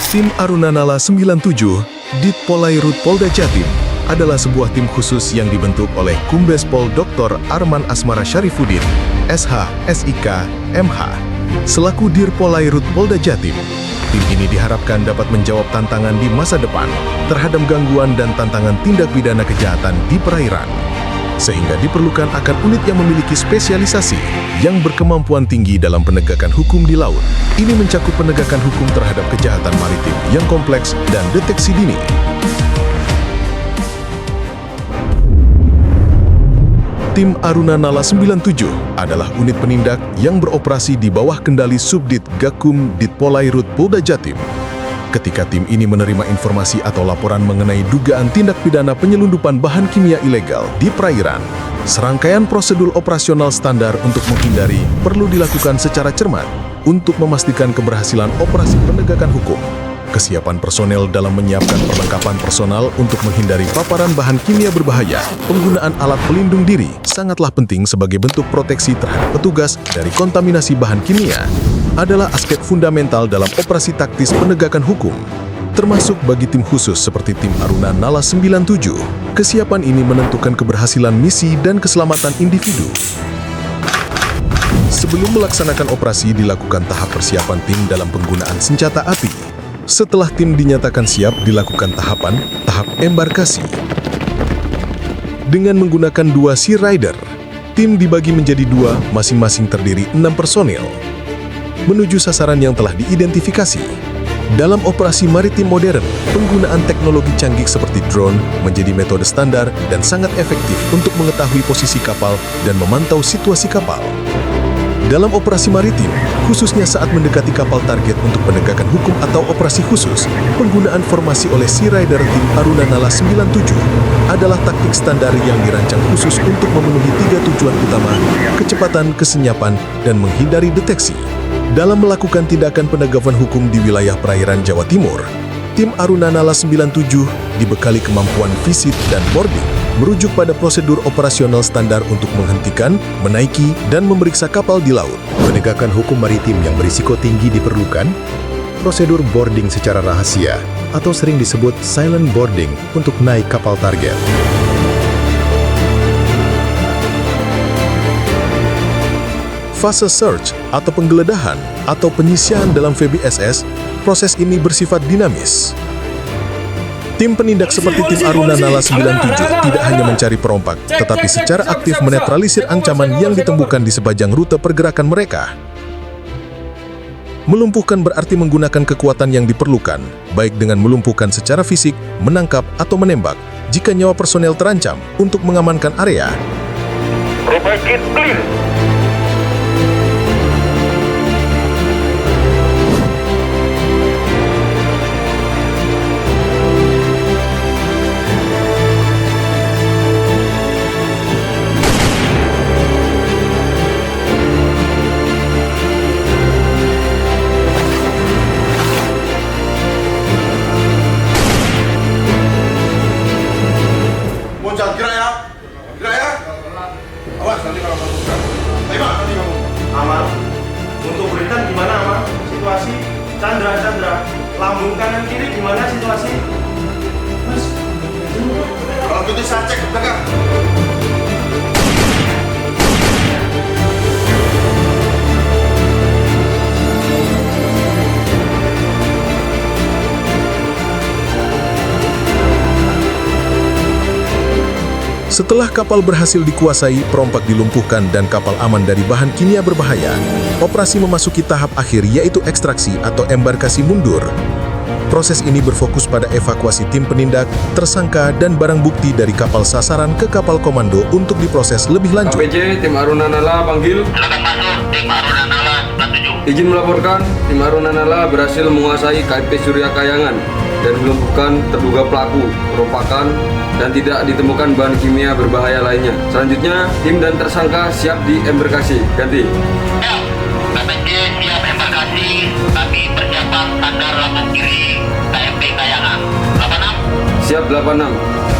Tim Aruna Nala 97, Dit Polairut Polda Jatim, adalah sebuah tim khusus yang dibentuk oleh Kumbes Pol Dr. Arman Asmara Syarifuddin, SH, SIK, MH, selaku Dir Polairut Polda Jatim. Tim ini diharapkan dapat menjawab tantangan di masa depan terhadap gangguan dan tantangan tindak pidana kejahatan di perairan. Sehingga diperlukan akan unit yang memiliki spesialisasi yang berkemampuan tinggi dalam penegakan hukum di laut. Ini mencakup penegakan hukum terhadap kejahatan maritim yang kompleks dan deteksi dini. Tim Aruna Nala 97 adalah unit penindak yang beroperasi di bawah kendali Subdit Gakum Dit Polairut Polda Jatim. Ketika tim ini menerima informasi atau laporan mengenai dugaan tindak pidana penyelundupan bahan kimia ilegal di perairan, serangkaian prosedur operasional standar untuk menghindari perlu dilakukan secara cermat untuk memastikan keberhasilan operasi penegakan hukum. Kesiapan personel dalam menyiapkan perlengkapan personal untuk menghindari paparan bahan kimia berbahaya, penggunaan alat pelindung diri sangatlah penting sebagai bentuk proteksi terhadap petugas dari kontaminasi bahan kimia, adalah aspek fundamental dalam operasi taktis penegakan hukum. Termasuk bagi tim khusus seperti tim Aruna Nala 97, kesiapan ini menentukan keberhasilan misi dan keselamatan individu. Sebelum melaksanakan operasi, dilakukan tahap persiapan tim dalam penggunaan senjata api. Setelah tim dinyatakan siap, dilakukan tahap embarkasi. Dengan menggunakan 2 Sea Rider, tim dibagi menjadi 2, masing-masing terdiri 6 personil, menuju sasaran yang telah diidentifikasi. Dalam operasi maritim modern, penggunaan teknologi canggih seperti drone menjadi metode standar dan sangat efektif untuk mengetahui posisi kapal dan memantau situasi kapal. Dalam operasi maritim, khususnya saat mendekati kapal target untuk penegakan hukum atau operasi khusus, penggunaan formasi oleh Sea Rider tim Aruna Nala 97 adalah taktik standar yang dirancang khusus untuk memenuhi 3 tujuan utama: kecepatan, kesenyapan, dan menghindari deteksi. Dalam melakukan tindakan penegakan hukum di wilayah perairan Jawa Timur, tim Aruna Nala 97 dibekali kemampuan visit dan boarding, merujuk pada prosedur operasional standar untuk menghentikan, menaiki, dan memeriksa kapal di laut. Penegakan hukum maritim yang berisiko tinggi diperlukan, prosedur boarding secara rahasia, atau sering disebut silent boarding untuk naik kapal target. Fase search atau penggeledahan atau penyisian dalam VBSS, proses ini bersifat dinamis. Tim penindak seperti tim Aruna Nala 97 tidak hanya mencari perompak, tetapi secara aktif menetralisir ancaman yang ditemukan di sepanjang rute pergerakan mereka. Melumpuhkan berarti menggunakan kekuatan yang diperlukan, baik dengan melumpuhkan secara fisik, menangkap, atau menembak, jika nyawa personel terancam untuk mengamankan area. Robekit clear. Gerak ya, gerak ya. Awas nanti kalau kamu gerak. Tembak nanti kamu. Amal, untuk berikan gimana Amal? Situasi Chandra, lambung kanan kiri gimana situasi? Mas, Kalau gitu saya cek ke belakang. Setelah kapal berhasil dikuasai, perompak dilumpuhkan, dan kapal aman dari bahan kimia berbahaya, operasi memasuki tahap akhir, yaitu ekstraksi atau embarkasi mundur. Proses ini berfokus pada evakuasi tim penindak, tersangka, dan barang bukti dari kapal sasaran ke kapal komando untuk diproses lebih lanjut. KPJ, tim Aruna Nala panggil. Silakan masuk, tim Aruna Nala 97. Izin melaporkan, tim Aruna Nala berhasil menguasai KP Surya Kayangan dan melumpuhkan terduga pelaku, perompakan, dan tidak ditemukan bahan kimia berbahaya lainnya. Selanjutnya, tim dan tersangka siap di embarkasi. Ganti. Siap, KPJ siap embarkasi. Kami persiapan standar lambung kiri KMP Kayangan. 86. Siap 86.